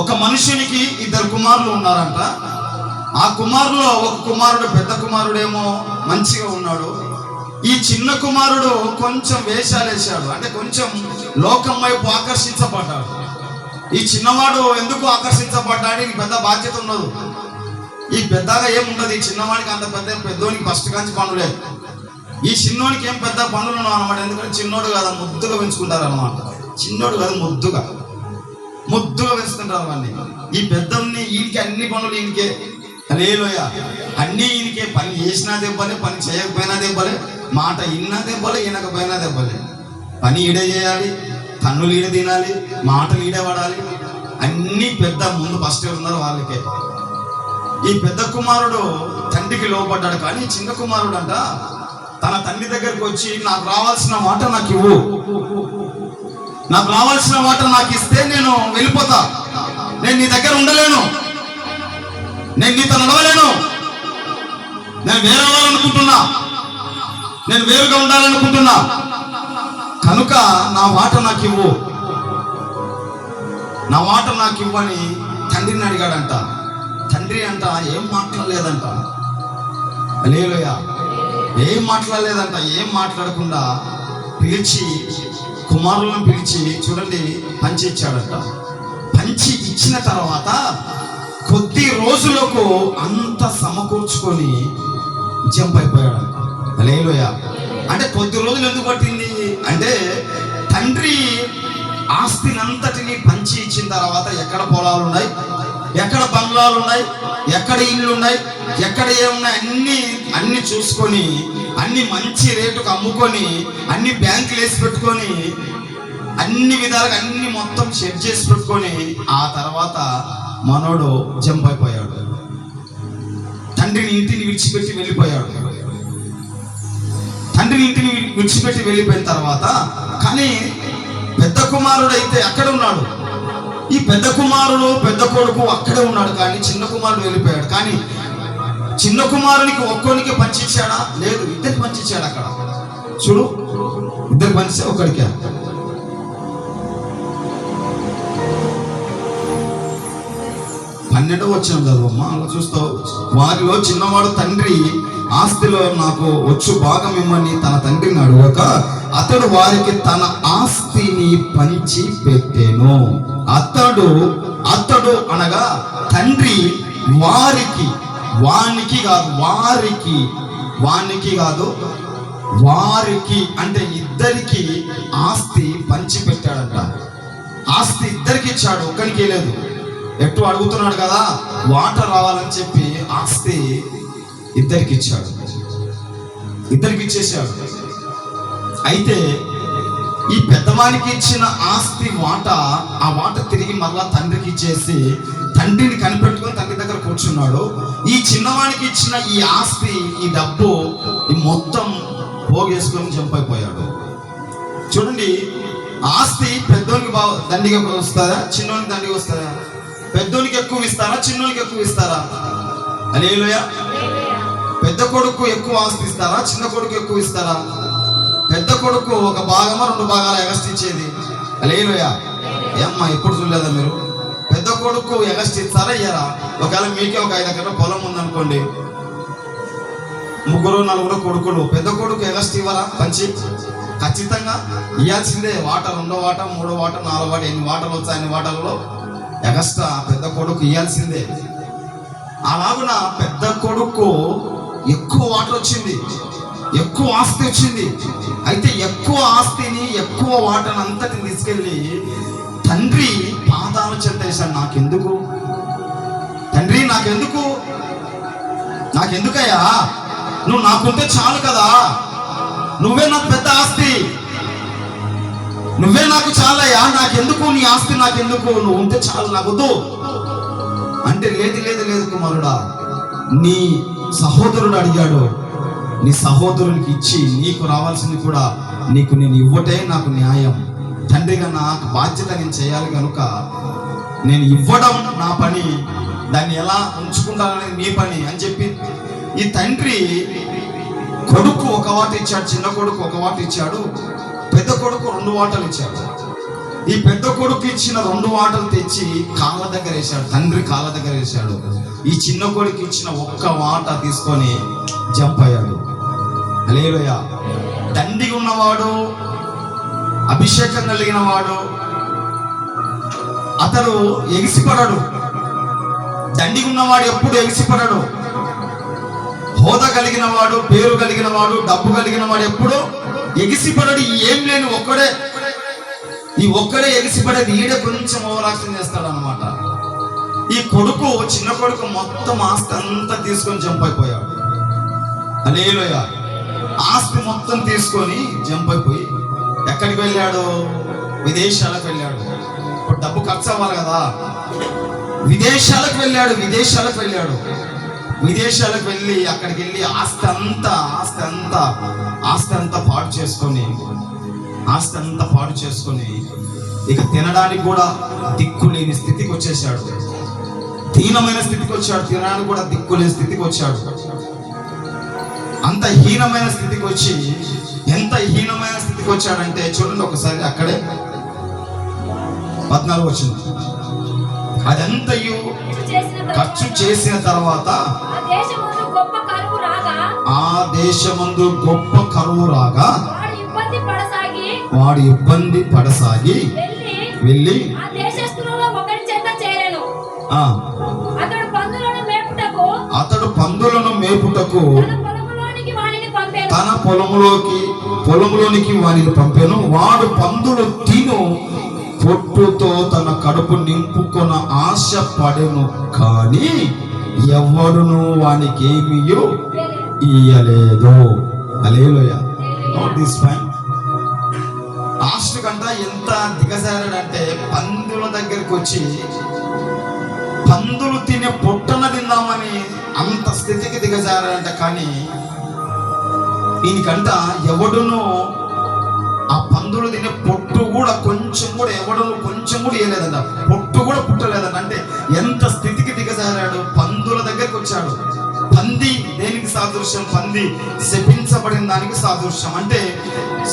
ఒక మనుషునికి ఇద్దరు కుమారులు ఉన్నారంట. ఆ కుమారులో ఒక కుమారుడు, పెద్ద కుమారుడేమో మంచిగా ఉన్నాడు. ఈ చిన్న కుమారుడు కొంచెం వేషాలు వేశాడు, అంటే కొంచెం లోకం వైపు ఆకర్షించబడ్డాడు. ఈ చిన్నవాడు ఎందుకు ఆకర్షించబడ్డాడు? ఈ పెద్ద బాధ్యత ఉండదు, ఈ పెద్దగా ఏముండదు. ఈ చిన్నవాడికి అంత పెద్దోనికి ఫస్ట్ కాంచి పనులే. ఈ చిన్నోనికి ఏం పెద్ద పనులు ఉన్నావు అనమాట. ఎందుకంటే చిన్నోడు కదా, ముద్దుగా పెంచుకుంటారు అనమాట. చిన్నోడు కాదు, ముద్దుగా పెంచుకుంటారు వాడిని. ఈ పెద్దోడిని ఈయనకి అన్ని పనులు ఈయనకే. హల్లెలూయా. అన్నీ ఈయనకే. పని చేసినా దెబ్బలే, పని చేయకపోయినా దెబ్బలే, మాట ఇన్నా దెబ్బలే, ఈనకపోయినా దెబ్బలే. పని ఈడే చేయాలి, కన్నులు ఈడే తినాలి, మాటలు ఈడే పడాలి. అన్నీ పెద్ద ముందు ఫస్ట్ ఉన్నారు వాళ్ళకే. ఈ పెద్ద కుమారుడు తండ్రికి లోపడ్డాడు. కానీ చిన్న కుమారుడు అంట తన తండ్రి దగ్గరికి వచ్చి, నాకు రావాల్సిన మాట నాకు ఇవ్వు, నాకు రావాల్సిన మాట నాకు ఇస్తే నేను వెళ్ళిపోతా, నేను నీ దగ్గర ఉండలేను, నేను నీతో నడవలేను, నేను వేరే అవ్వాలనుకుంటున్నా, నేను వేరుగా ఉండాలనుకుంటున్నా, కనుక నా మాట నాకు ఇవ్వు, నా మాట నాకు ఇవ్వని తండ్రిని అడిగాడంట. తండ్రి అంట ఏం మాట్లాడలేదంట. హల్లెలూయా. ఏం మాట్లాడలేదంట. ఏం మాట్లాడకుండా పిలిచి, కుమారులను పిలిచి చూడండి, పంచి ఇచ్చాడంట. పంచి ఇచ్చిన తర్వాత కొద్ది రోజులకు అంత సమకూర్చుకొని జంప్ అయిపోయాడంట. హల్లెలూయా. అంటే కొద్ది రోజులు ఎందుకు పట్టింది అంటే, తండ్రి ఆస్తినంతటిని పంచి ఇచ్చిన తర్వాత ఎక్కడ పొలాలు ఉన్నాయి, ఎక్కడ బంగ్లాలు ఉన్నాయి, ఎక్కడ ఇళ్ళు ఉన్నాయి, ఎక్కడ ఏమున్నాయి అన్ని చూసుకొని, అన్ని మంచి రేటుకు అమ్ముకొని, అన్ని బ్యాంకులు వేసి పెట్టుకొని, అన్ని విధాలుగా అన్ని మొత్తం సెట్ చేసి పెట్టుకొని, ఆ తర్వాత మనోడు జంప్ అయిపోయాడు. తండ్రిని ఇంటిని విడిచిపెట్టి వెళ్ళిపోయాడు. తండ్రిని ఇంటిని విడిచిపెట్టి వెళ్ళిపోయిన తర్వాత కానీ పెద్ద కుమారుడు అయితే అక్కడ ఉన్నాడు. ఈ పెద్ద కుమారుడు, పెద్ద కొడుకు అక్కడే ఉన్నాడు. కానీ చిన్న కుమారుడు వెళ్ళిపోయాడు. కానీ చిన్న కుమారునికి ఒక్కోనికి పంచిచ్చాడా? లేదు, ఇద్దరికి పంచిచ్చాడు. అక్కడ చూడు, ఇద్దరికి పంచిస్తే ఒక్కడికే. 12వ వచనం చదువమ్మా. అలా చూస్తావు, వారిలో చిన్నవాడు తండ్రి ఆస్తిలో నాకు వచ్చు భాగం ఇమ్మని తన తండ్రిని అడగక అతడు వారికి తన ఆస్తిని పంచి పెట్టెను. అతడు అనగా తండ్రి వారికి అంటే ఇద్దరికి ఆస్తి పంచి పెట్టాడంట. ఆస్తి ఇద్దరికి ఇచ్చాడు, ఒక్కరికి లేదు. ఎట్టు అడుగుతున్నాడు కదా, వాటర్ రావాలని చెప్పి ఆస్తి ఇద్దరికి ఇచ్చాడు, ఇద్దరికి ఇచ్చేసాడు. అయితే ఈ పెద్దవానికి ఇచ్చిన ఆస్తి ఆ వాట తిరిగి మరలా తండ్రికి ఇచ్చేసి తండ్రిని కనిపెట్టుకొని తండ్రి దగ్గర కూర్చున్నాడు. ఈ చిన్నవానికి ఇచ్చిన ఈ ఆస్తి, ఈ డబ్బు ఈ మొత్తం పోగేసుకొని జంప్ అయిపోయాడు. చూడండి, ఆస్తి పెద్దోనికి దండిగా వస్తుందా, చిన్నోనికి దండిగా వస్తుందా? పెద్దోనికి ఎక్కువ ఇస్తారా, చిన్నోనికి ఎక్కువ ఇస్తారా? హల్లెలూయా. పెద్ద కొడుకు ఎక్కువ ఆస్తి ఇస్తారా, చిన్న కొడుకు ఎక్కువ ఇస్తారా? పెద్ద కొడుకు ఒక భాగమా 2 భాగాలు ఎగస్ట్ ఇచ్చేది. హల్లెలూయా. ఏమ్మా ఎప్పుడు చూడలేదా మీరు? పెద్ద కొడుకు ఎగస్ట్ ఇస్తారా, ఇయ్యారా? ఒకవేళ మీకే ఒక 5 ఎకరాల పొలం ఉందనుకోండి, 3-4 కొడుకులు, పెద్ద కొడుకు ఎగస్ట్ ఇవ్వరా? పంచి ఖచ్చితంగా ఇవ్వాల్సిందే. వాట 2వ వాట, 3వ వాట, 4వ వాట, ఎన్ని వాటలు వచ్చాయి అన్ని వాటల్లో ఎగస్ట్రా పెద్ద కొడుకు ఇవ్వాల్సిందే. అలాగున పెద్ద కొడుకు ఎక్కువ వాటర్ వచ్చింది, ఎక్కువ ఆస్తి వచ్చింది. అయితే ఎక్కువ ఆస్తిని, ఎక్కువ వాటను అంతటిని తీసుకెళ్ళి తండ్రి పాదాల చెంత వేశాడు. నాకెందుకు తండ్రి, నాకెందుకయ్యా? నువ్వు నాకుంటే చాలు కదా, నువ్వే నాకు పెద్ద ఆస్తి, నువ్వే నాకు చాలయ్యా, నాకెందుకు నీ ఆస్తి, నాకెందుకు, నువ్వు ఉంటే చాలు, నాకు వద్దు అంటే, లేదు కుమారుడా, నీ సహోదరుడు అడిగాడు, నీ సహోదరునికి ఇచ్చి నీకు రావాల్సింది కూడా నీకు నేను ఇవ్వటే నాకు న్యాయం. తండ్రిగా నాకు బాధ్యత నేను చేయాలి, కనుక నేను ఇవ్వడం నా పని, దాన్ని ఎలా ఉంచుకుంటాననేది నీ పని అని చెప్పి ఈ తండ్రి కొడుకు 1 వాట ఇచ్చాడు, చిన్న కొడుకు 1 వాట ఇచ్చాడు, పెద్ద కొడుకు 2 వాటలు ఇచ్చాడు. ఈ పెద్ద కొడుకు ఇచ్చిన 2 వాటలు తెచ్చి కాళ్ళ దగ్గర వేశాడు, తండ్రి కాళ్ళ దగ్గర వేశాడు. ఈ చిన్న కొడుకు ఇచ్చిన 1 వాట తీసుకొని జంప్ అయ్యాడు. హల్లెలూయా. దండిగా ఉన్నవాడు, అభిషేకం కలిగిన వాడు, అతడు ఎగిసిపడడు. దండిగా ఉన్నవాడు ఎప్పుడు ఎగిసిపడడు. హోదా కలిగిన వాడు, పేరు కలిగిన వాడు, డబ్బు కలిగిన వాడు ఎప్పుడు ఎగిసిపడడు. ఏం లేని ఒక్కడే ఎగిసిపడేది. ఈడే కొంచెం ఓవరాక్షన్ చేస్తాడు అనమాట. ఈ కొడుకు, చిన్న కొడుకు మొత్తం ఆస్తి అంతా తీసుకొని జంప్ అయిపోయాడు. హల్లెలూయా. ఆస్తి మొత్తం తీసుకొని జంప్ అయిపోయి ఎక్కడికి వెళ్ళాడు? విదేశాలకు వెళ్ళాడు. ఇప్పుడు డబ్బు ఖర్చు అవ్వాలి కదా, విదేశాలకు వెళ్ళాడు. విదేశాలకు వెళ్ళి అక్కడికి వెళ్ళి ఆస్తి అంతా పాడు చేసుకొని ఇక తినడానికి కూడా దిక్కు లేని స్థితికి వచ్చేసాడు. దీనమైన స్థితికి వచ్చాడు. తినడానికి కూడా దిక్కు లేని స్థితికి వచ్చాడు. అంత హీనమైన స్థితికి వచ్చి, ఎంత హీనమైన స్థితికి వచ్చాడంటే చూడండి ఒకసారి, అక్కడే 14 వచ్చింది. అదంతయు ఖర్చు చేసిన తర్వాత ఆ దేశమందు గొప్ప కరువు రాగా వాడు ఇబ్బంది పడసాగి వెళ్ళి అతడు పందులను మేపుటకు తన పొలములోనికి వానిని పంపెను. వాడు పందులు తిను పొట్టుతో తన కడుపు నింపుకొన ఆశ పడెను, కానీ ఎవడును వానికి ఏమీ ఇయ్యలేదు. హల్లెలూయా. Note this point. లాస్ట్ కంట ఎంత దిగజారాడంటే, పందుల దగ్గరికి వచ్చి పందులు తినే పొట్టన తిందామని అంత స్థితికి దిగజారాడంట. కానీ దీనికంట ఎవడును ఆ పందులు తినే పొట్టు కూడా కొంచెం కూడా వేయలేదంట. పొట్టు కూడా పుట్టలేదంట. అంటే ఎంత స్థితికి దిగజారాడు. పందుల దగ్గరికి వచ్చాడు. పంది దేనికి సాదృశ్యం? పంది శపించబడిన దానికి సాదృశ్యం. అంటే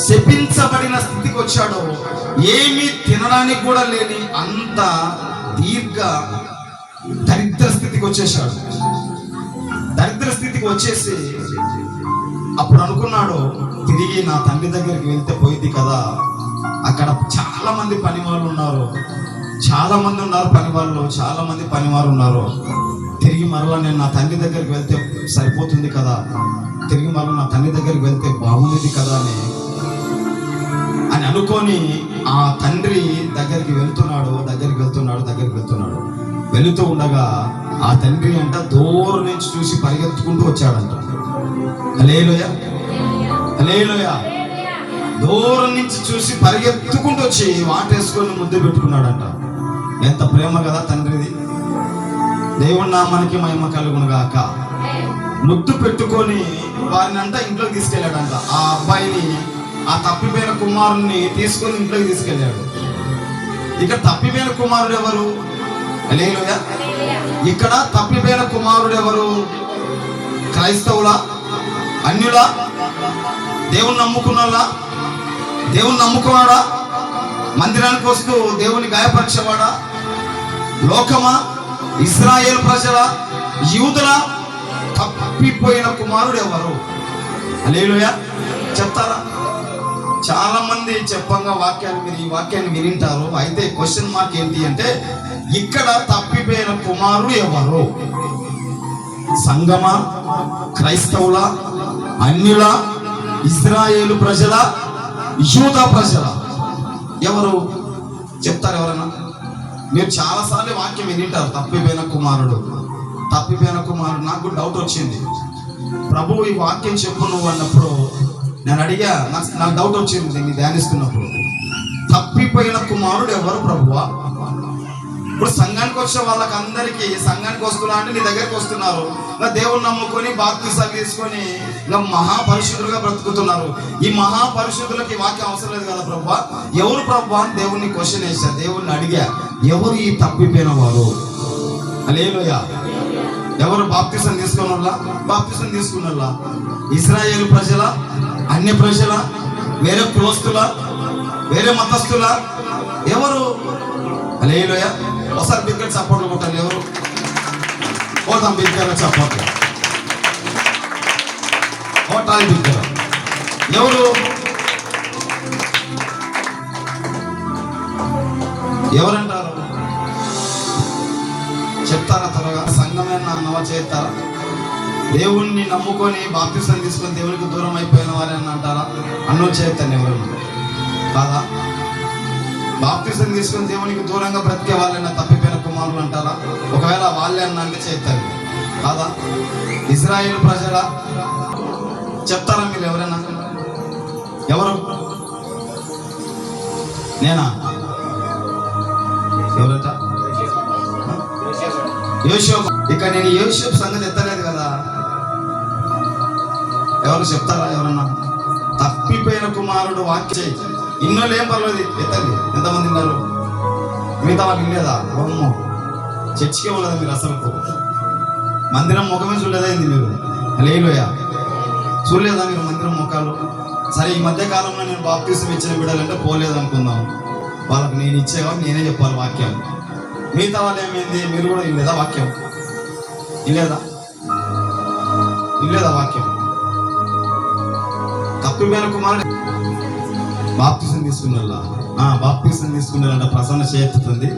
శపించబడిన స్థితికి వచ్చాడు. ఏమీ తినడానికి కూడా లేని అంత దరిద్ర స్థితికి వచ్చేసాడు. దరిద్ర స్థితికి వచ్చేసి అప్పుడు అనుకున్నాడు, తిరిగి నా తండ్రి దగ్గరికి వెళ్తే పోయింది కదా, అక్కడ చాలా మంది పనివాళ్ళు ఉన్నారు, తిరిగి మరలా నేను నా తండ్రి దగ్గరికి వెళ్తే సరిపోతుంది కదా, తిరిగి మరలా నా తండ్రి దగ్గరికి వెళ్తే బాగుండేది కదా అని అనుకొని ఆ తండ్రి దగ్గరికి వెళ్తున్నాడు. వెళుతూ ఉండగా ఆ తండ్రి అంట దూరం నుంచి చూసి పరిగెత్తుకుంటూ వచ్చాడంట. హల్లెలూయా. దూరం నుంచి చూసి పరిగెత్తుకుంటూ వచ్చి వాటేసుకొని ముద్దు పెట్టుకున్నాడంట. ఎంత ప్రేమ కదా తండ్రిది. దేవుని నామానికి మహిమ కలుగును గాక. ముద్దు పెట్టుకొని వారిని అంతా ఇంట్లోకి తీసుకెళ్ళాడంట. ఆ అబ్బాయిని, ఆ తప్పిపోయిన కుమారుణ్ణి తీసుకొని ఇంట్లోకి తీసుకెళ్ళాడు. ఇక్కడ తప్పిపోయిన కుమారుడు ఎవరు? హల్లెలూయా. ఇక్కడ తప్పిపోయిన కుమారుడు ఎవరు? క్రైస్తవులా? అన్యులా? దేవుని నమ్ముకున్నలా? దేవుని నమ్ముకున్నాడా? మందిరానికి వస్తూ దేవుని గాయపరిచేవాడా? లోకమా? ఇశ్రాయేలు ప్రజల, యూదుల? తప్పిపోయిన కుమారుడు ఎవరు? హల్లెలూయా. చెప్తారా? చాలా మంది చెప్పంగా మీరు ఈ వాక్యాన్ని వినింటారు. అయితే క్వశ్చన్ మార్క్ ఏంటి అంటే, ఇక్కడ తప్పిపోయిన కుమారుడు ఎవరు? సంగమా? క్రైస్తవుల? అన్యుల? ఇశ్రాయేలు ప్రజల? యూదా ప్రజల? ఎవరు చెప్తారు? ఎవరైనా? మీరు చాలాసార్లు వాక్యం వినింటారు, తప్పిపోయిన కుమారుడు. నాకు డౌట్ వచ్చింది, ప్రభు ఈ వాక్యం చెప్పు నువ్వు అన్నప్పుడు నేను అడిగా, నాకు డౌట్ వచ్చింది దీన్ని ధ్యానిస్తున్నప్పుడు. తప్పిపోయిన కుమారుడు ఎవరు ప్రభువా? ఇప్పుడు సంఘానికి వచ్చే వాళ్ళకి అందరికీ, సంఘానికి వస్తున్నా అంటే నీ దగ్గరికి వస్తున్నారు, దేవుని నమ్ముకొని బాప్తిసాలు తీసుకొని మహాపరిశుద్ధులుగా బ్రతుకుతున్నారు. ఈ మహాపరిశుద్ధులకి వాక్యం అవసరం లేదు కదా ప్రభువా, ఎవరు ప్రభువా అని దేవుణ్ణి క్వశ్చన్ వేశా. దేవుణ్ణి అడిగా, ఎవరు ఈ తప్పిపోయిన వారు? హల్లెలూయా. ఎవరు? బాప్తిసం తీసుకున్నలా? ఇశ్రాయేలు ప్రజల? అన్య ప్రజల? వేరే కులస్తుల? వేరే మతస్థుల? ఎవరు? హల్లెలూయా. ఒకసారి బిగ్గర చప్పట్లు కొట్టాలి. ఎవరు? పోతాం బిగ్గర చప్పట్లు కొట్టాలి బిగ్గర. ఎవరు? ఎవరంటారు? చెప్తారా త్వరగా? సంఘమే అన్నవ చేస్తారా? దేవుణ్ణి నమ్ముకొని బాప్తిసం తీసుకొని దేవునికి దూరం అయిపోయిన వారే అని అంటారా? అన్నో చేస్తాను. ఎవరు కాదా? బాప్తిసం తీసుకొని దేవునికి దూరంగా బ్రతికే వాళ్ళైనా తప్పిపోయిన కుమారులు అంటారా? ఒకవేళ వాళ్ళే అన్న అంటే చేస్తారు కాదా? ఇజ్రాయేల్ ప్రజల చెప్తారా మీరు? ఎవరైనా? ఎవరు? నేనా? ఎవరట? యోసేపు. ఇక నేను యోసేపు సంగతి ఎత్తలేదు కదా. ఎవరు చెప్తారా? ఎవరన్నా? తప్పిపోయిన కుమారుడు వాక్య ఇన్నోళ్ళు ఏం పర్లేదు ఎత్తండి. ఎంతమంది ఉన్నారు? మిగతా వాళ్ళు ఇల్లేదా? ఓమ్మో, చర్చికే ఉండదా మీరు? అసలు మందిరం ముఖమే చూడలేదా ఏంది మీరు? హల్లెలూయా. చూడలేదా మీరు మందిరం ముఖాలు? సరే, ఈ మధ్య కాలంలో నేను బాప్తిసం ఇచ్చిన బిడ్డలంటే పోలేదు అనుకుందాం. వాళ్ళకి నేను ఇచ్చేవా నేనే చెప్పాలి వాక్యం. మిగతా వాళ్ళు ఏమైంది? మీరు కూడా ఇల్లేదా వాక్యం? ఇల్లేదా వాక్యం? తప్పిపోయిన కుమారుడు బాప్తిసం తీసుకున్నారంట. ప్రసన్న చేస్తుంది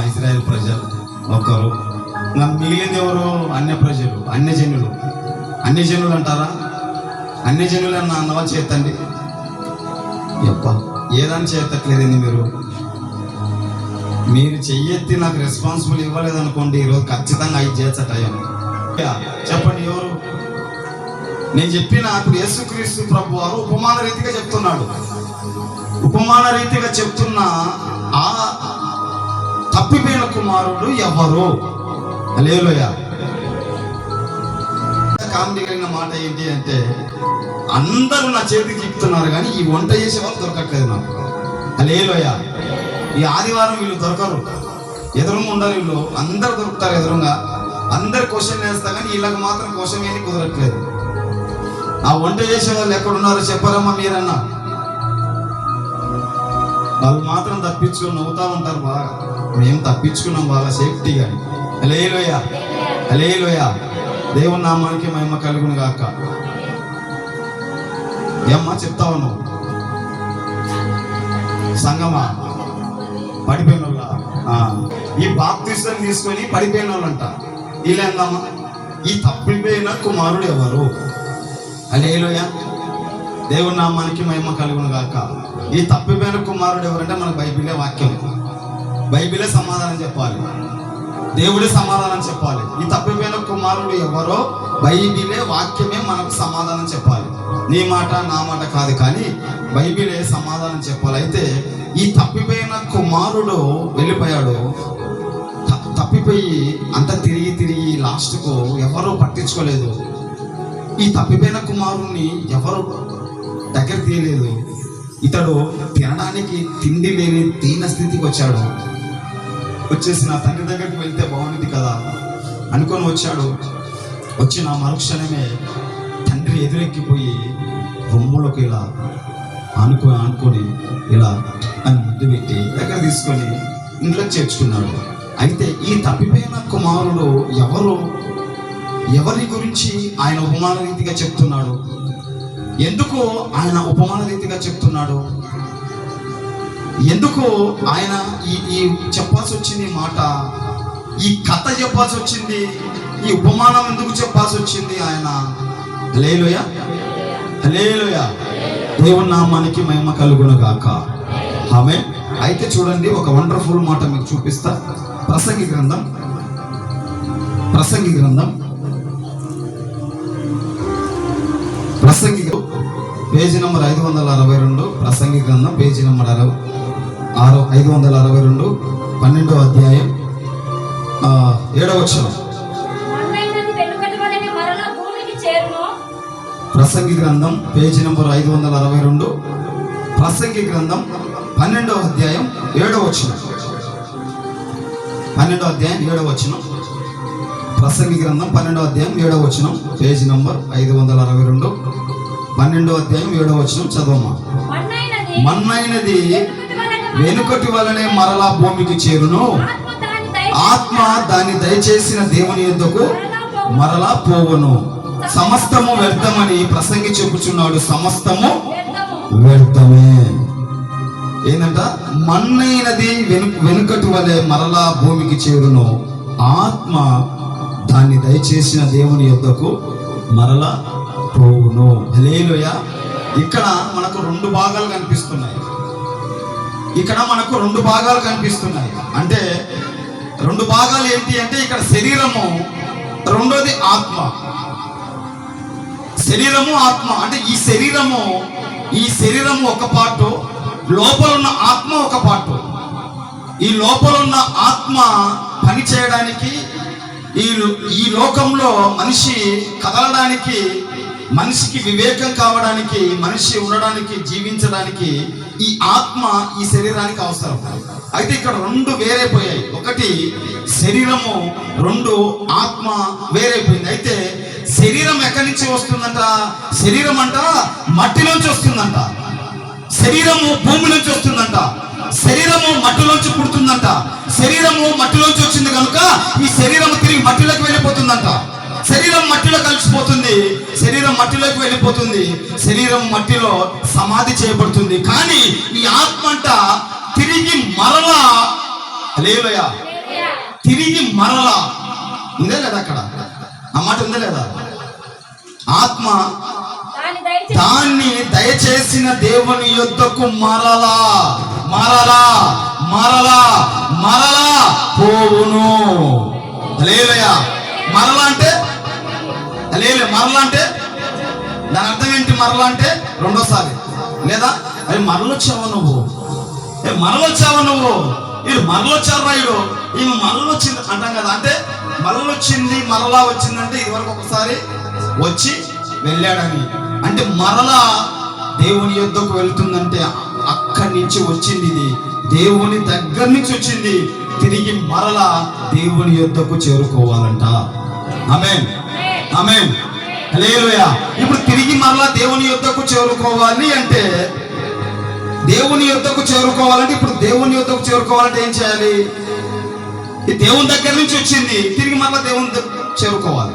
ఇజ్రాయేల్ ప్రజలు ఒకరు. మిగిలింది ఎవరు? అన్య ప్రజలు, అన్యజనులు అంటారా? అన్యజనులు అన్నవా చేతండి. ఎప్ప ఏదని చేతట్లేదండి మీరు చెయ్యెత్తి నాకు రెస్పాన్సిబుల్ ఇవ్వలేదనుకోండి, ఈరోజు ఖచ్చితంగా అవి చేర్చటయం. చెప్పండి ఎవరు? నేను చెప్పిన ఇప్పుడు యేసుక్రీస్తు ప్రభు వారు ఉపమాన రీతిగా చెప్తున్న ఆ తప్పిపోయిన కుమారుడు ఎవరు? హల్లెలూయా. కామెడీ కలిగిన మాట ఏంటి అంటే, అందరూ నా చేతికి చెప్తున్నారు కానీ ఈ వంట చేసే వాళ్ళు దొరకట్లేదు నాకు. హల్లెలూయా. ఈ ఆదివారం వీళ్ళు దొరకరు, ఎదురుగా ఉండరు. వీళ్ళు అందరు దొరుకుతారు ఎదురుగా, అందరు క్వశ్చన్ వేస్తా కానీ వీళ్ళకి మాత్రం క్వశ్చన్ ఏమి కుదరట్లేదు. ఆ వంట చేసే వాళ్ళు ఎక్కడున్నారో చెప్పరమ్మా మీరన్నా? వాళ్ళు మాత్రం తప్పించుకొని నవ్వుతా ఉంటారు బాగా. మేము తప్పించుకున్నాం బాగా సేఫ్టీగా. హల్లెలూయా. దేవుని నామానికి మహిమ కలుగును గాక. ఏమ్మా చెప్తా ఉన్నావు? సంగమా పడిపోయిన వాళ్ళ ఈ బాప్తిసం తీసుకొని పడిపోయిన వాళ్ళంట. వీళ్ళేందమ్మా? ఈ తప్పిపోయిన కుమారుడు ఎవరు? హల్లెలూయా. దేవుని నామానికి మహిమ కలుగును గాక. ఈ తప్పిపోయిన కుమారుడు ఎవరంటే మనకు బైబిలే వాక్యం. బైబిలే సమాధానం చెప్పాలి, దేవుడే సమాధానం చెప్పాలి. ఈ తప్పిపోయిన కుమారుడు ఎవరో బైబిలే వాక్యమే మనకు సమాధానం చెప్పాలి. నీ మాట నా మాట కాదు, కానీ బైబిలే సమాధానం చెప్పాలి. అయితే ఈ తప్పిపోయిన కుమారుడు వెళ్ళిపోయాడు. తప్పిపోయి అంత తిరిగి లాస్ట్కు ఎవరు పట్టించుకోలేదు. ఈ తప్పిపోయిన కుమారుణ్ణి ఎవరు దగ్గర తీయలేదు. ఇతడు తినడానికి తిండి లేని దీన స్థితికి వచ్చేసి నా తండ్రి దగ్గరికి వెళ్తే బాగుంది కదా అనుకొని వచ్చాడు. వచ్చిన మరుక్షణమే తండ్రి ఎదురెక్కిపోయి రొమ్ములోకి ఇలా ఆనుకొని ఇలా అని ముద్దు పెట్టి దగ్గర తీసుకొని ఇంట్లోకి చేర్చుకున్నాడు. అయితే ఈ తప్పిపోయిన కుమారుడు ఎవరి గురించి ఆయన ఉపమాన రీతిగా చెప్తున్నాడు? ఎందుకు ఆయన ఉపమాన రీతిగా చెప్తున్నాడు? ఎందుకు ఆయన ఈ చెప్పాల్సి వచ్చింది మాట? ఈ కథ చెప్పాల్సి వచ్చింది? ఈ ఉపమానం ఎందుకు చెప్పాల్సి వచ్చింది ఆయన? హల్లెలూయా. దేవుని నామానికి మహిమ కలుగును గాక. ఆమేన్. అయితే చూడండి, ఒక వండర్ఫుల్ మాట మీకు చూపిస్తా. ప్రసంగి గ్రంథం పేజీ నంబర్ 562. ప్రసంగి గ్రంథం పేజీ నంబర్ 562, 12వ అధ్యాయం 7వ వచనం. ప్రసంగి గ్రంథం పేజీ నంబర్ 562, ప్రసంగి గ్రంథం 12వ అధ్యాయం 7వ వచనం. 12వ అధ్యాయం 7వ వచనం. ప్రసంగి గ్రంథం 12వ అధ్యాయం 7వ వచనం, పేజీ నంబర్ 562, 12వ అధ్యాయం 7వ వచనం. చదవమ్మా. మన్నైనది వెనుకటి వలనే మరలా భూమికి చేరును. ఆత్మ దాన్ని దయచేసిన దేవుని యొద్దకు మరలా పోవును. సమస్తము వ్యర్థమని ప్రసంగి చెప్పుచున్నాడు. సమస్తము వ్యర్థమే. ఏంటంట? మన్నైనది వెనుకటి వలె మరలా భూమికి చేరును. ఆత్మ దాన్ని దయచేసిన దేవుని యొద్దకు మరలా పోవును. హల్లెలూయా. ఇక్కడ మనకు రెండు భాగాలు కనిపిస్తున్నాయి. అంటే రెండు భాగాలు ఏంటి అంటే, ఇక్కడ శరీరము, రెండోది ఆత్మ. శరీరము ఆత్మ అంటే ఈ శరీరము ఒక పార్టు, లోపల ఉన్న ఆత్మ ఒక పార్టు. ఈ లోపల ఉన్న ఆత్మ పని చేయడానికి, ఈ లోకంలో మనిషి కదలడానికి, మనిషికి వివేకం కావడానికి, మనిషి ఉండడానికి, జీవించడానికి ఈ ఆత్మ ఈ శరీరానికి అవసరం. అయితే ఇక్కడ రెండు వేరైపోయాయి. ఒకటి శరీరము, రెండు ఆత్మ వేరైపోయింది. అయితే శరీరం ఎక్కడి నుంచి వస్తుందంట? శరీరం అంట మట్టిలోంచి వస్తుందంట. శరీరము భూమి నుంచి వస్తుందంట. శరీరము మట్టిలోంచి పుడుతుందంట. శరీరము మట్టిలోంచి వచ్చింది కనుక ఈ శరీరము తిరిగి మట్టిలోకి వెళ్ళిపోతుందంట. శరీరం మట్టిలో కలిసిపోతుంది. శరీరం మట్టిలోకి వెళ్ళిపోతుంది. శరీరం మట్టిలో సమాధి చేయబడుతుంది. కానీ ఈ ఆత్మ అంట తిరిగి మరలా, హల్లెలూయా, తిరిగి మరలా. ఉందే లేదా అక్కడ? ఆ మాట ఉందా లేదా? ఆత్మ దాన్ని దయచేసిన దేవుని యొద్దకు మరలా మరలా మరలా మరలా పోవును. హల్లెలూయా. మరలా అంటే దాని అర్థం ఏంటి? మరలా అంటే రెండోసారి, లేదా అవి మరలొచ్చావా నువ్వు, వీడు మరలొచ్చారు రాయుడు, ఈమె మరలొచ్చింది అంటాం కదా. అంటే మరలొచ్చింది, మరలా వచ్చిందంటే ఇదివరకు ఒకసారి వచ్చి వెళ్ళాడని. అంటే మరలా దేవుని యొద్దకు వెళ్తుందంటే అక్కడి నుంచి వచ్చింది, ఇది దేవుని దగ్గర నుంచి వచ్చింది. తిరిగి మరలా దేవుని యొద్దకు చేరుకోవాలంట. ఆమేన్, ఆమేన్, హల్లెలూయా. ఇప్పుడు తిరిగి మరలా దేవుని యొద్దకు చేరుకోవాలి అంటే, ఇప్పుడు దేవుని యొద్దకు చేరుకోవాలంటే ఏం చేయాలి? ఈ దేవుని దగ్గర నుంచి వచ్చింది, తిరిగి మరలా దేవుని చేరుకోవాలి.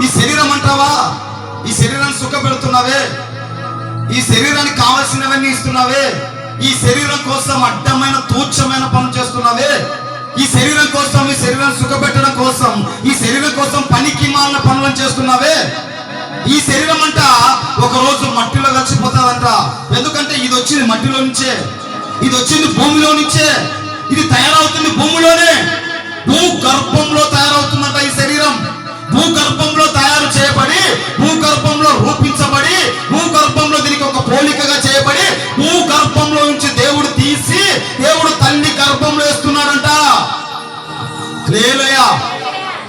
ఈ శరీరం అంటావా? ఈ శరీరాన్ని సుఖపెడుతున్నావే, ఈ శరీరానికి కావాల్సినవన్నీ ఇస్తున్నావే, ఈ శరీరం కోసం అడ్డమైన తూచ్చమైన పనులు చేస్తున్నావే, ఈ శరీరం కోసం, ఈ శరీరాన్ని సుఖపెట్టడం కోసం, ఈ శరీరం కోసం పనికి మాలిన పనులను చేస్తున్నావే. ఈ శరీరం అంట ఒక రోజు మట్టిలో కలిసిపోతాదంట. ఎందుకంటే ఇది వచ్చింది మట్టిలో నుంచే, ఇది వచ్చింది భూమిలో నుంచే, ఇది తయారవుతుంది భూమిలోనే. భూగర్భంలో తయారవుతుందంట ఈ శరీరం. భూగర్భంలో తయారు చేయబడి, భూగర్భంలో రూపించబడి, భూగర్భంలో దీనికి ఒక పోలికగా చేయబడి, భూగర్భంలో నుంచి దేవుడు తీసి దేవుడు తల్లి గర్భంలో వేస్తున్నాడంట. హల్లెలూయా.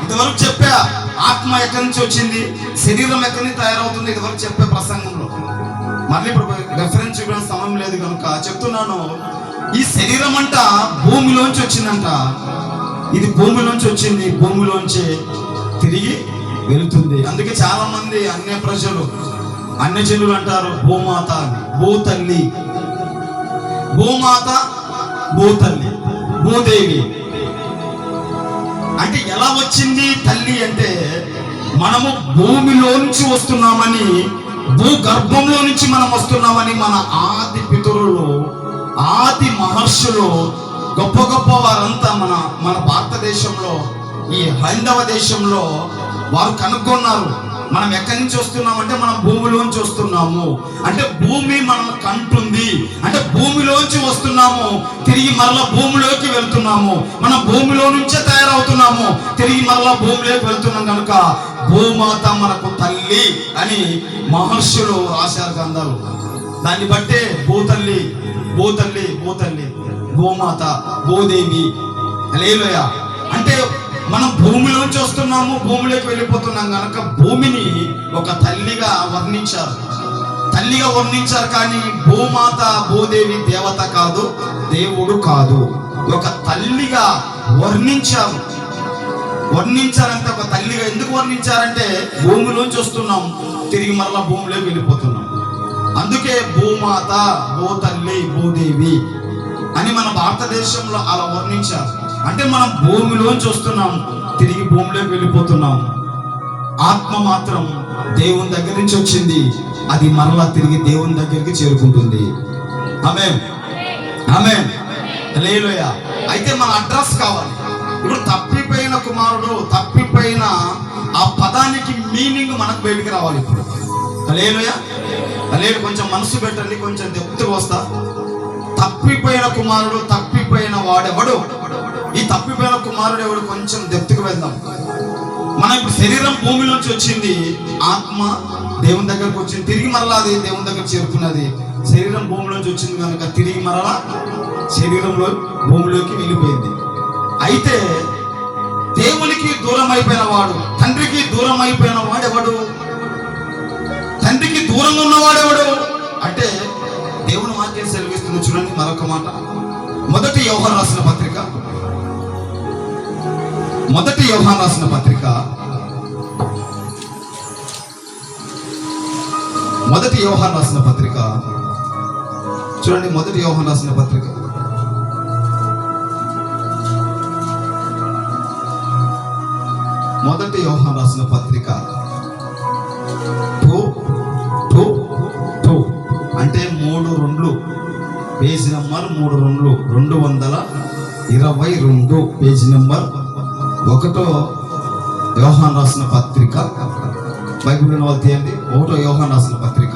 ఇంతవరకు చెప్పా ఆత్మ ఎక్కడి నుంచి వచ్చింది, శరీరం ఎక్కడి నుంచి తయారవుతుంది, ఇదివరకు చెప్పే ప్రసంగంలో. మళ్ళీ ఇప్పుడు రెఫరెన్స్ ఇవ్వడానికి సమయం లేదు కనుక చెప్తున్నాను. ఈ శరీరం అంట భూమిలోంచి వచ్చిందంట. ఇది భూమిలోంచి వచ్చింది, భూమిలోంచి తిరిగి వెళుతుంది. అందుకే చాలా మంది అన్యజనులు అంటారు భూమాత అని. భూతల్లి, భూమాత, భూతల్లి, భూదేవి అంటే ఎలా వచ్చింది తల్లి అంటే, మనము భూమిలోంచి వస్తున్నామని, భూగర్భంలో నుంచి మనం వస్తున్నామని మన ఆది పితరులు, ఆది మహర్షులు, గొప్ప గొప్ప వారంతా మన భారతదేశంలో, ఈ హైందవ దేశంలో వారు కనుగొన్నారు. మనం ఎక్కడి నుంచి వస్తున్నామంటే మనం భూమిలోంచి వస్తున్నాము. అంటే భూమి మనం కంటుంది, అంటే భూమిలోంచి వస్తున్నాము, తిరిగి మరలా భూమిలోకి వెళ్తున్నాము. మనం భూమిలో నుంచే తయారవుతున్నాము, తిరిగి మరలా భూమిలోకి వెళ్తున్నాం. కనుక భూమాత మనకు తల్లి అని మహర్షులు రాశారు గ్రంథాలు. దాన్ని బట్టే భూతల్లి, భూతల్లి, భూతల్లి, భూమాత, భూదేవి. హల్లెలూయా. అంటే మనం భూమిలోంచి వస్తున్నాము, భూమిలోకి వెళ్ళిపోతున్నాం. కనుక భూమిని ఒక తల్లిగా వర్ణించారు. కానీ భూమాత, భూదేవి దేవత కాదు, దేవుడు కాదు, ఒక తల్లిగా వర్ణించారంటే ఒక తల్లిగా ఎందుకు వర్ణించారంటే, భూమిలోంచి వస్తున్నాం, తిరిగి మరలా భూమిలోకి వెళ్ళిపోతున్నాం. అందుకే అందుకే భూమాత, భూతల్లి, భూదేవి అని మన భారతదేశంలో అలా వర్ణించారు. అంటే మనం భూమిలోంచి వస్తున్నాం, తిరిగి భూమిలోకి వెళ్ళిపోతున్నాం. ఆత్మ మాత్రం దేవుని దగ్గర నుంచి వచ్చింది, అది మరలా తిరిగి దేవుని దగ్గరికి చేరుకుంటుంది. ఆమేన్, ఆమేన్, హల్లెలూయా. అయితే మన అడ్రస్ కావాలి. ఇప్పుడు తప్పిపోయిన కుమారుడు, తప్పిపోయిన ఆ పదానికి మీనింగ్ మనకు బయటికి రావాలి ఇప్పుడు. హల్లెలూయా, హల్లెలూయా. కొంచెం మనసు పెట్టండి, కొంచెం దెప్తుగా వస్తా. తప్పిపోయిన కుమారుడు, తప్పిపోయిన వాడెవడు? ఈ తప్పిపోయిన కుమారుడు ఎవడు? కొంచెం దెప్తుకు వెళ్దాం. మనం ఇప్పుడు శరీరం భూమిలోంచి వచ్చింది, ఆత్మ దేవుని దగ్గరకు వచ్చింది, తిరిగి మరలా అది దేవుని దగ్గర చేరుకున్నది. శరీరం భూమిలోంచి వచ్చింది కనుక తిరిగి మరలా శరీరంలో భూమిలోకి వెళ్ళిపోయింది. అయితే దేవునికి దూరం అయిపోయిన వాడు, తండ్రికి దూరం అయిపోయిన వాడెవడు? తండ్రికి దూరంగా ఉన్నవాడెవడు అంటే దేవుని వాక్యం సెలవిస్తుంది. చూడండి మరొక మాట, మొదటి యోహాను రాసిన పత్రిక, మొదటి యోహాను రాసిన పత్రిక, మొదటి యోహాను రాసిన పత్రిక చూడండి. మొదటి యోహాను రాసిన పత్రిక, మొదటి యోహాను రాసిన పత్రిక 2:2 అంటే 3:2 పేజీ నెంబర్ 222 పేజీ నెంబర్ 1 యోహాను రాసిన పత్రిక. బైబిల్ వాళ్ళు తీయండి. 1 యోహాను రాసిన పత్రిక,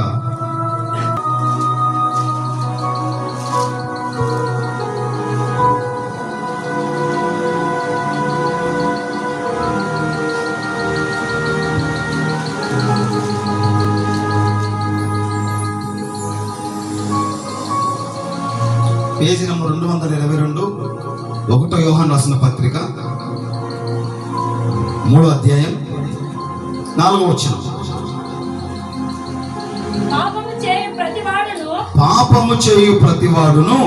పేజీ నెంబర్ 222, 1 యోహాను రాసిన పత్రిక 3వ అధ్యాయం 4వ వచనం. పాపము చేయు ప్రతివాడును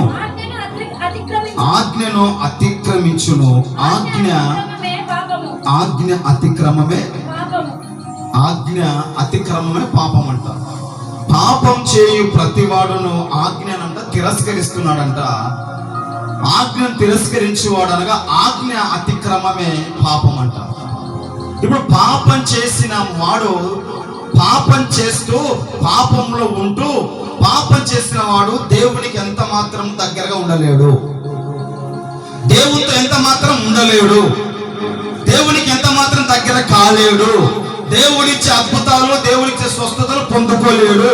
ఆజ్ఞను అతిక్రమించును. ఆజ్ఞ అతిక్రమమే పాపం అంట. పాపం చేయు ప్రతివాడును ఆజ్ఞనంట తిరస్కరిస్తున్నాడంట. ఆజ్ఞను తిరస్కరించేవాడు అనగా ఆజ్ఞ అతిక్రమమే పాపం అంట. ఇప్పుడు పాపం చేసిన వాడు పాపం చేస్తూ పాపంలో ఉంటూ పాపం చేసిన వాడు దేవునికి ఎంత మాత్రం దగ్గరగా ఉండలేడు, దేవునితో ఎంత మాత్రం ఉండలేడు, దేవునికి ఎంత మాత్రం దగ్గర కాలేడు, దేవుడిచ్చే అద్భుతాలు, దేవుడిచ్చే స్వస్థతలు పొందుకోలేడు.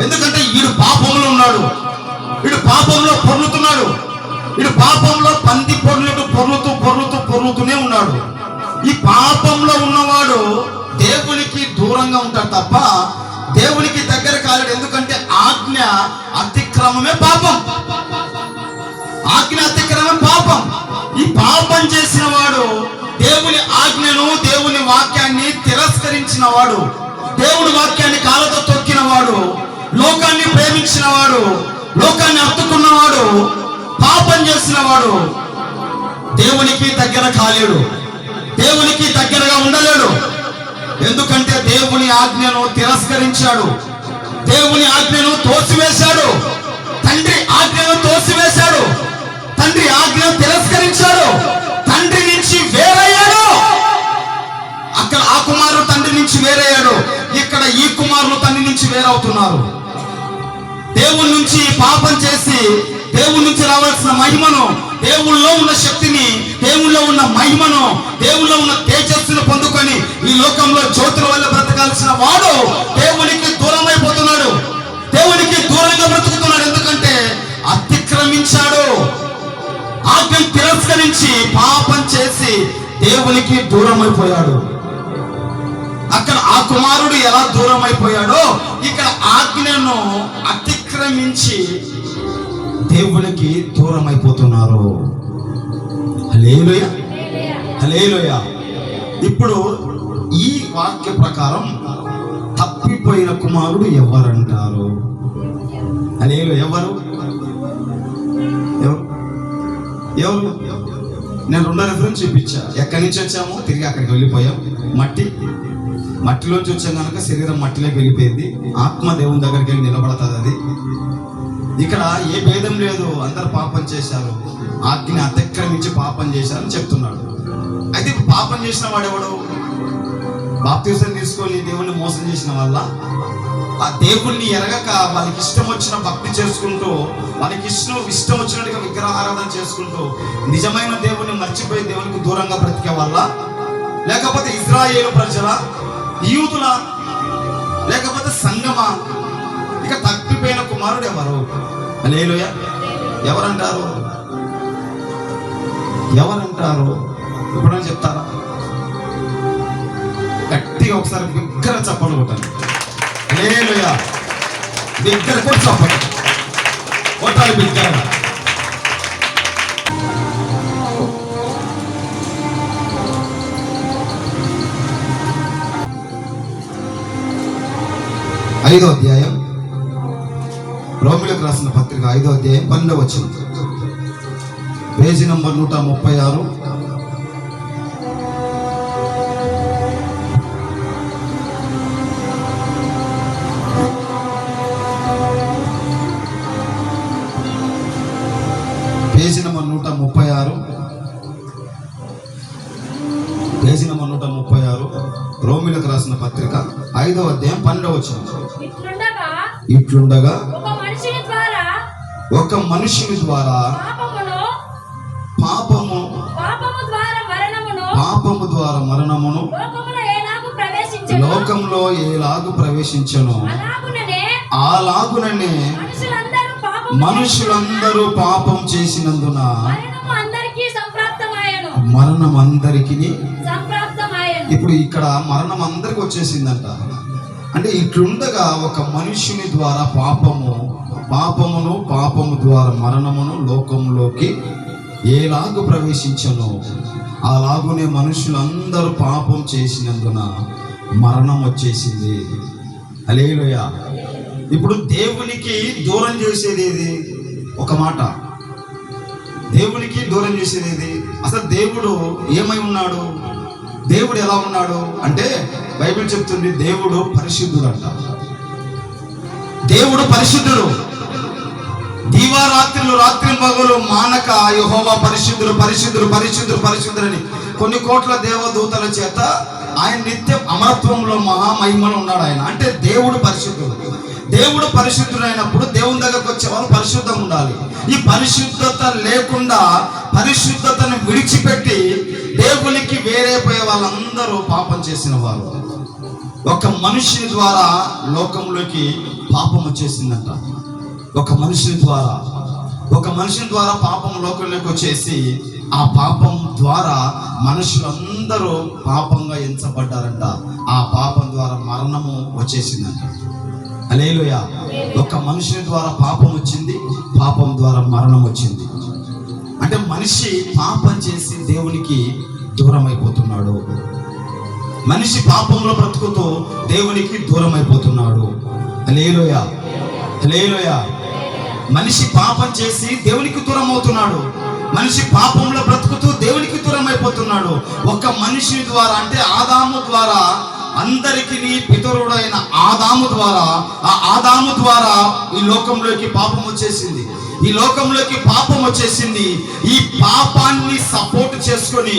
ఎందుకంటే వీడు పాపంలో ఉన్నాడు, వీడు పాపంలో పొర్లుతున్నాడు, వీడు పాపంలో పంది పొర్లుతూనే ఉన్నాడు. ఈ పాపంలో ఉన్నవాడు దేవునికి దూరంగా ఉంటాడు తప్ప దేవునికి దగ్గర కాలేడు. ఎందుకంటే ఆజ్ఞ అతిక్రమమే పాపం, ఆజ్ఞ అతిక్రమమే పాపం. ఈ పాపం చేసిన వాడు దేవుని ఆజ్ఞను, దేవుని వాక్యాన్ని తిరస్కరించిన వాడు, దేవుని వాక్యాన్ని కాళ్ళతో తొక్కిన వాడు, లోకాన్ని ప్రేమించిన వాడు, లోకాన్ని హత్తుకున్నవాడు, పాపం చేసిన వాడు దేవునికి దగ్గర కాలేడు, దేవునికి దగ్గరగా ఉండలేడు. ఎందుకంటే దేవుని ఆజ్ఞను తిరస్కరించాడు, దేవుని ఆజ్ఞను తోసివేశాడు, తండ్రి ఆజ్ఞను తోసివేశాడు, తండ్రి ఆజ్ఞను తిరస్కరించాడు, తండ్రి నుంచి వేరయ్యాడు. అక్కడ ఆ కుమారుడు తండ్రి నుంచి వేరయ్యాడు, ఇక్కడ ఈ కుమారులు తండ్రి నుంచి వేరవుతున్నారు. దేవుని నుంచి పాపం చేసి దేవుని నుంచి రావాల్సిన మహిమను, దేవుళ్ళో ఉన్న శక్తిని, దేవుళ్ళో ఉన్న మహిమను, దేవుళ్ళో ఉన్న తేజస్సును పొందుకొని ఈ లోకంలో జ్యోతుల వల్ల బ్రతకాల్సిన వాడు దేవునికి దూరం అయిపోతున్నాడు, దేవునికి దూరంగా బ్రతుకుతున్నాడు. ఎందుకంటే అతిక్రమించాడు, ఆజ్ఞను తిరస్కరించి పాపం చేసి దేవునికి దూరం అయిపోయాడు. అక్కడ ఆ కుమారుడు ఎలా దూరం అయిపోయాడో ఇక్కడ ఆజ్ఞను అతిక్రమించి దేవునికి దూరం అయిపోతున్నారు. హల్లెలూయా, హల్లెలూయా. ఇప్పుడు ఈ వాక్య ప్రకారం తప్పిపోయిన కుమారుడు ఎవరంటారు? హల్లెలూయా. ఎవరు ఎవరు ఎవరు నేను 2 రెఫరెన్స్ చూపించా. ఎక్కడి నుంచి వచ్చాము, తిరిగి అక్కడికి వెళ్ళిపోయాం. మట్టి మట్టిలోంచి వచ్చాం కనుక శరీరం మట్టిలోకి వెళ్ళిపోయింది, ఆత్మ దేవుని దగ్గరికి వెళ్ళి నిలబడుతుంది. అది ఇక్కడ ఏ భేదం లేదు, అందరు పాపం చేశారు, ఆజ్ఞని అతిక్రమించి పాపం చేశారని చెప్తున్నాడు. అయితే పాపం చేసిన వాడెవడు? బాప్తిసం తీసుకొని దేవుణ్ణి మోసం చేసిన వల్ల, ఆ దేవుణ్ణి ఎరగక వాళ్ళకి ఇష్టం వచ్చిన భక్తి చేసుకుంటూ, వాళ్ళకి ఇష్టం వచ్చినట్టుగా విగ్రహారాధన చేసుకుంటూ నిజమైన దేవుణ్ణి మర్చిపోయి దేవునికి దూరంగా బ్రతికే వాళ్ళ, లేకపోతే ఇజ్రాయేలు ప్రజల, యూదుల, లేకపోతే సంగమా? ఇక తప్పిపోయిన కుమారుడు ఎవరు? హల్లెలూయా. ఎవరంటారు? ఎప్పుడైనా చెప్తారా? గట్టిగా ఒకసారి బిగ్గర చప్పలు కొట్టాలి. హల్లెలూయా. బిగ్గర కూడా చప్పలు కొట్టాలి, బిగ్గర. ఐదో అధ్యాయం, రోమిలకు రాసిన పత్రిక 5వ అధ్యాయం 12వ వచనం, page number 136. Page number 136, page number 136, రోమిలకు రాసిన పత్రిక 5వ అధ్యాయం 12వ వచనం. ఇట్లుండగా ఒక మనుషుని ద్వారా పాపము ద్వారా మరణమును లోకంలో ఎలాగు ప్రవేశించను, అలాగుననే మనుషులందరూ పాపం చేసినందున మరణం అందరికీ. ఇప్పుడు ఇక్కడ మరణం అందరికి వచ్చేసిందంట. అంటే ఇట్లుండగా ఒక మనుషుని ద్వారా పాపము ద్వారా మరణమును లోకంలోకి ఏలాగు ప్రవేశించను, అలాగునే మనుషులందరూ పాపం చేసినందున మరణం వచ్చేసింది. హల్లెలూయా. ఇప్పుడు దేవునికి దూరం చేసేది ఏది? ఒక మాట, దేవునికి దూరం చేసేది ఏది? అసలు దేవుడు ఏమై ఉన్నాడు? దేవుడు ఎలా ఉన్నాడు అంటే బైబిల్ చెప్తుంది, దేవుడు పరిశుద్ధుడు అంట. దేవుడు పరిశుద్ధుడు. దీవారాత్రులు రాత్రి పగలు మానక యెహోవా పరిశుద్ధుడు పరిశుద్ధుడు పరిశుద్ధుడు పరిశుద్ధుడని కొన్ని కోట్ల దేవదూతల చేత ఆయన నిత్యం అమరత్వంలో మహామహిమలో ఉన్నాడు ఆయన. అంటే దేవుడు పరిశుద్ధుడు. దేవుడు పరిశుద్ధుడైనప్పుడు దేవుని దగ్గరకు వచ్చే వాళ్ళు పరిశుద్ధంగా ఉండాలి. ఈ పరిశుద్ధత లేకుండా, పరిశుద్ధతను విడిచిపెట్టి దేవునికి వేరైపోయే వాళ్ళందరూ పాపం చేసిన వారు. ఒక మనుషుని ద్వారా లోకంలోకి పాపం వచ్చేసిందంట. ఒక మనుషుని ద్వారా పాపం లోకంలోకి వచ్చేసి, ఆ పాపం ద్వారా మనుషులందరూ పాపంగా ఎంచబడ్డారంట. ఆ పాపం ద్వారా మరణము వచ్చేసిందంట. హల్లెలూయా. ఒక మనుషుని ద్వారా పాపం వచ్చింది, పాపం ద్వారా మరణం వచ్చింది. అంటే మనిషి పాపం చేసి దేవునికి దూరం అయిపోతున్నాడు. మనిషి పాపంలో బ్రతుకుతూ దేవునికి దూరం అయిపోతున్నాడు. హల్లెలూయా. హల్లెలూయా. మనిషి పాపం చేసి దేవునికి దూరం అవుతున్నాడు. మనిషి పాపంలో బ్రతుకుతూ దేవునికి దూరం అయిపోతున్నాడు. ఒక మనిషి ద్వారా, అంటే ఆదాము ద్వారా, అందరికి పితరుడైన ఆదాము ద్వారా, ఆ ఆదాము ద్వారా ఈ లోకంలోకి పాపం వచ్చేసింది. ఈ లోకంలోకి పాపం వచ్చేసింది. ఈ పాపాన్ని సపోర్ట్ చేసుకొని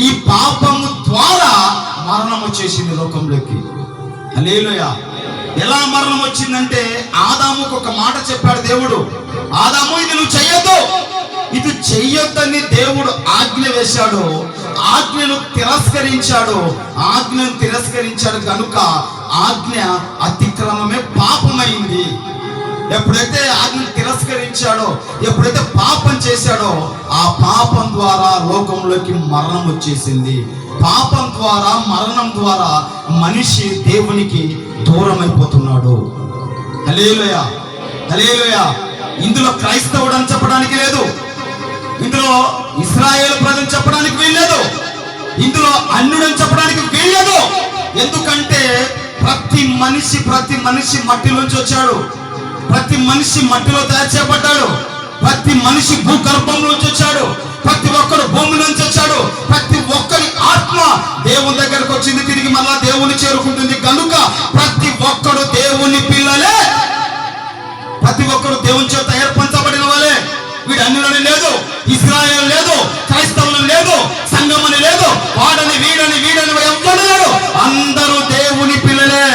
ఈ పాపము ద్వారా మరణం వచ్చేసింది లోకంలోకి. హల్లెలూయా. ఎలా మరణం వచ్చిందంటే, ఆదాముకు ఒక మాట చెప్పాడు దేవుడు, ఆదాము ఇది నువ్వు చెయ్యొద్దు, ఇది చెయ్యొద్దని దేవుడు ఆజ్ఞ వేశాడు. ఆజ్ఞను తిరస్కరించాడు కనుక ఆజ్ఞ అతిక్రమమే పాపమైంది. ఎప్పుడైతే ఆజ్ఞను తిరస్కరించాడో, ఎప్పుడైతే పాపం చేశాడో, ఆ పాపం ద్వారా లోకంలోకి మరణం వచ్చేసింది. పాపం ద్వారా, మరణం ద్వారా మనిషి దేవునికి దూరం అయిపోతున్నాడు. హల్లెలూయా. హల్లెలూయా. ఇందులో క్రైస్తవుడు అని చెప్పడానికి లేదు, ఇందులో ఇశ్రాయేలు ప్రజలు చెప్పడానికి వీల్లేదు, ఇందులో అన్యుడని చెప్పడానికి వీల్లేదు. ఎందుకంటే ప్రతి మనిషి మట్టిలోంచి వచ్చాడు. ప్రతి మనిషి మట్టిలో తయారు చేయబడ్డాడు. ప్రతి మనిషి భూగర్భంలోంచి వచ్చాడు. ప్రతి ఒక్కడు భూమి నుంచి వచ్చాడు. ప్రతి ఒక్కరి ఆత్మ దేవుని దగ్గరకు వచ్చింది, తిరిగి మళ్ళా దేవుని చేరుకుంటుంది. కనుక ప్రతి ఒక్కడు దేవుని పిల్లలే, ప్రతి ఒక్కడు దేవుని చేత ఏర్పరచబడిన వాళ్ళే. వీడు అన్యులని లేదు, ఇశ్రాయేలు లేదు, క్రైస్తవులు లేదు, సంఘమని లేదు, వాడని వీడని ఎవ్వడు లేడు. అందరూ దేవుని పిల్లలే.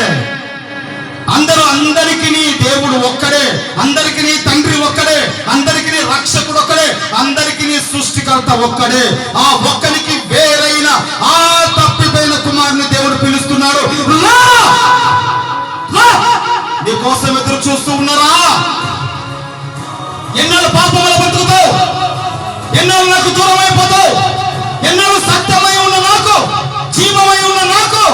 అందరికీ దేవుడు ఒక్కడే, అందరికీ తండ్రి ఒక్కడే, అందరికీ రక్షకుడు ఒక్కడే, అందరికీ సృష్టికర్త ఒక్కడే. ఆ ఒక్కరికి వేరైన ఆ తప్పిపోయిన కుమారుని దేవుడు పిలుస్తున్నాడు. నీ కోసం ఎదురు చూస్తూ ఉన్నారా? ఎన్నాళ్ళు పాపముల బతుకుతావు? ఎన్నాళ్ళు నాకు దూరం అయిపోతావు? ఎన్నాళ్ళు సత్యమై ఉన్న నాకు, జీవమై ఉన్న నాకు,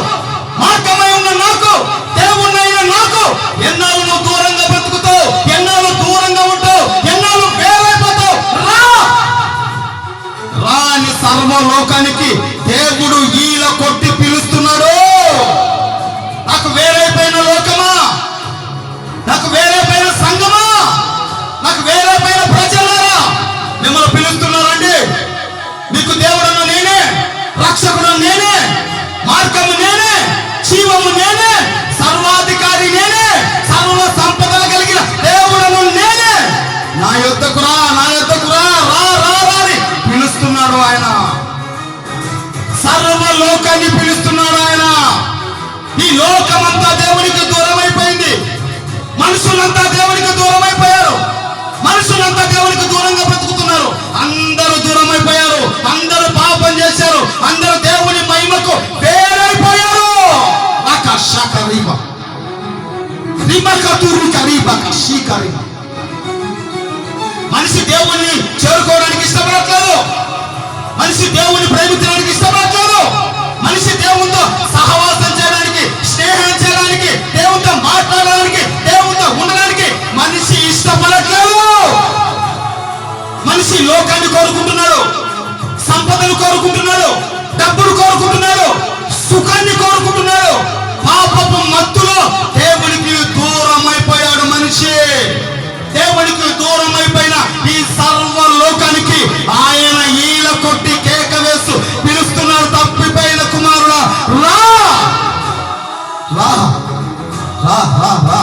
మార్గమై ఉన్న నాకు, దేవుణ్ణైన నాకు ఎన్నాళ్ళు నువ్వు దూరంగా బ్రతుకుతావు? ఎన్నాళ్ళు దూరంగా ఉంటావు? ఎన్నాళ్ళు వేరైపోతావు? రాని సర్వలోకానికి దేవుడు ఈల కొట్టి పిలుస్తున్నాడు. నాకు వేరైపోయిన లోకమా, నాకు వేరైపోయిన సంఘమా, నాకు వేరైపోయిన ప్రజలారా, మిమ్మల్ని పిలుస్తున్నారండి. మీకు దేవుడన్న నేనే, రక్షకుడు నేనే, మార్గము నేనే, జీవము నేనే, సర్వాధికారి నేనే, సర్వ సంపదలు కలిగిన దేవుడను నేనే. నా యొద్దకు రా, నా యొద్దకు రా, రా రా అని పిలుస్తున్నాడు ఆయన. సర్వలోకాన్ని పిలుస్తున్నాడు ఆయన. ఈ లోకమంతా దేవునికి దూరం అయిపోయింది. మనుషులంతా దేవునికి దూరం అయిపోయారు. మనుషులంతా దేవునికి దూరంగా బ్రతుకుతున్నారు. అందరూ దూరం అయిపోయారు. అందరూ పాపం చేశారు. అందరూ దేవుని మహిమకు వేరైపోయారు. మనిషి దేవుణ్ణి చేరుకోవడానికి ఇష్టపడట్లేదు. మనిషి దేవుని ప్రేమించడానికి ఇష్టపడట్లేదు. మనిషి దేవునితో సహవాసం చేయడానికి, స్నేహం చేయడానికి, దేవునితో మాట్లాడడానికి, దేవునితో ఉండడానికి మనిషి ఇష్టపడట్లేదు. మనిషి లోకాన్ని కోరుకుంటున్నాడు, సంపదను కోరుకుంటున్నాడు, డబ్బును కోరుకుంటున్నాడు, సుఖాన్ని కోరుకుంటున్నాడు. పాపపు మత్తులో దేవునికి దూరం అయిపోయాడు మనిషి. దేవునికి దూరం అయిపోయిన ఈ సర్వలోకానికి ఆయన ఈల కొట్టి కేక వేస్తూ పిలుస్తున్నాడు. తప్పిపోయిన కుమారుడా రా, రా రా రా రా.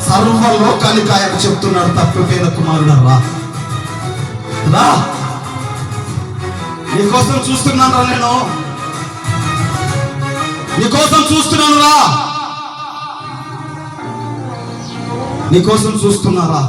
సర్వలోకానికి ఆయన చెప్తున్నాడు, తప్పిపోయిన కుమారుడా రా, రా. నీకోసం చూస్తున్నాను రా, నేను నీకోసం చూస్తున్నాను రా, నీకోసం చూస్తున్నారా?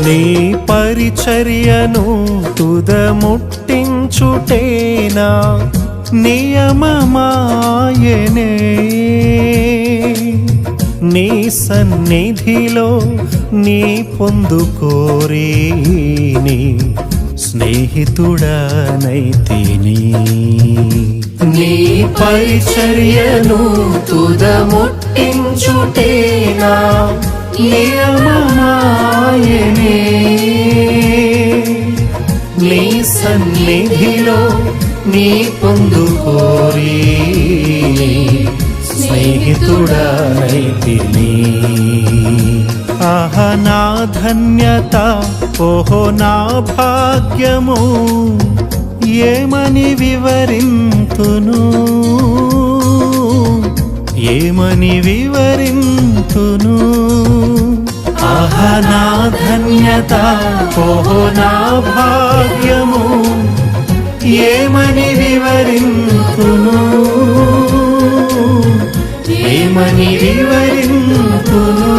నీ పరిచర్యను తుదముట్టించుటేనా నియమమాయనే నీ సన్నిధిలో నీ పొందుకోరి నీ స్నేహితుడనైతిని నీ పరిచర్యను తుదముట్టించుటేనా నియమమాయనే నీ సన్నిధిలో నీ పొందుకోరి స్నేహితుడనైతిని ఆహా నా ధన్యత ఓహో నా భాగ్యము ఏమని వివరింతును ఏమని వివరింతును ఆహా నా ధన్యత ఓహో నా భాగ్యము ఏమని వివరింతును ఏమని వివరింతును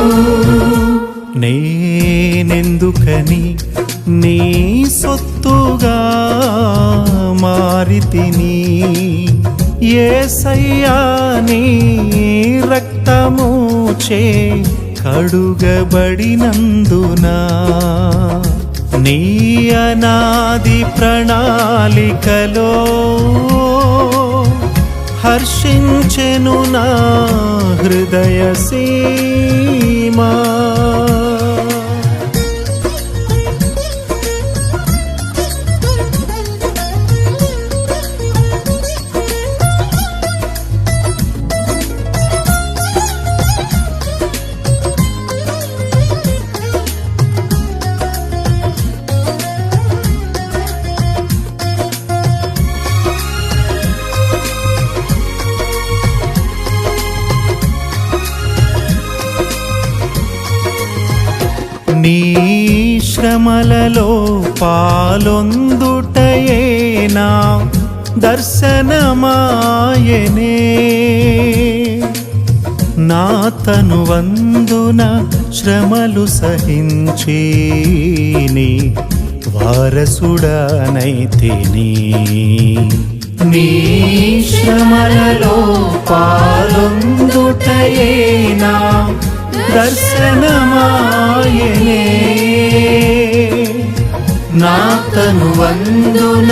నేనెందుకని నీ సొత్తుగా మారితిని యేసయ్యా నీ రక్తము చే కడుగబడినందునా నీ అనాది ప్రణాళికలో హర్షించెను నా హృదయ సీమా నీ శ్రమలలో పాలొందుటయేనా దర్శనమాయనే నా తనువందున శ్రమలు సహించి నీ వారసుడనైతిని నీ శ్రమలలో పాలొందుటయేనా దర్శనమాయనే నా తనువందున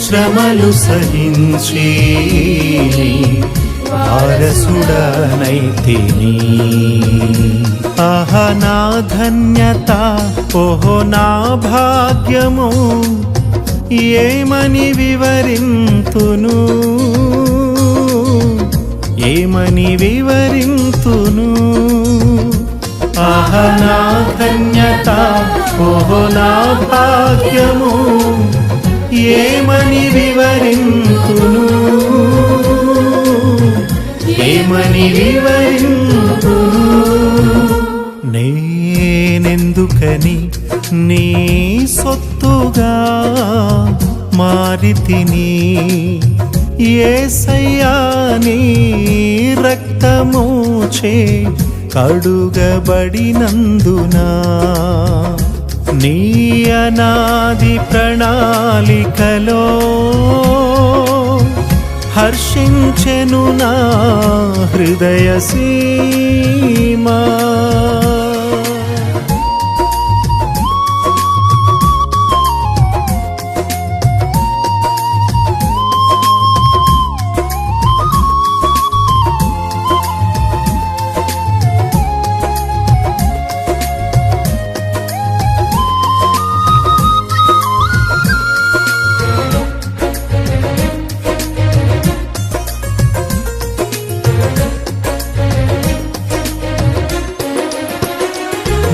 శ్రమలు సహించి వారసుడనైతిని ఆహా నా ధన్యత ఓహో నా భాగ్యము ఏమని వివరింతును ఏమని వివరింతును ఆహా నా ధన్యత ఓహో నా భాగ్యము ఏమని వివరింతును ఏమని వివరింతును నేనెందుకని నీ సొత్తుగా మారితిని యేసయ్యా నీ రక్తము చే కడుగబడినందునా నీ అనాది ప్రణాళికలో హర్షించెను నా హృదయ సీమా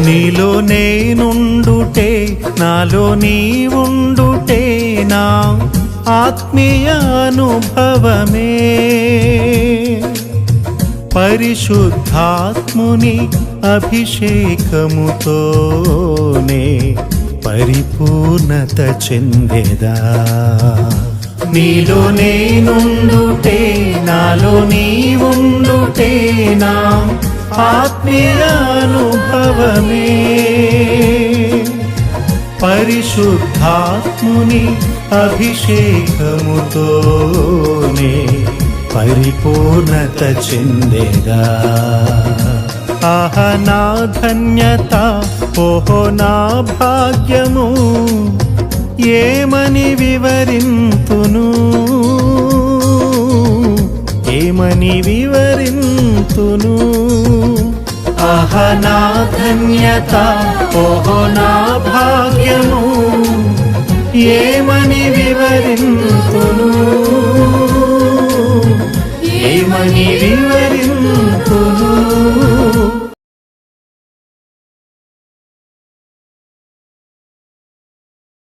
నీలో నేనుండుటే నాలో నీవుండుటే నా ఆత్మీయ అనుభవమే పరిశుద్ధాత్ముని అభిషేకముతోనే పరిపూర్ణత చెందెదా నీలో నేనుండుటే నాలో నీవుండుటే నా ఆత్మీయ అనుభవమే పరిశుద్ధాత్ముని అభిషేకముతోనే పరిపూర్ణత చెందేదా. ఆహ నా ధన్యత, ఓహో నా భాగ్యము, ఏమని వివరింతును, ఏమని వివరింతును. ఆహ నా ధన్యత, ఓహో నా భాగ్యము, ఏమని వివరింతును, ఏమని వివరింతును.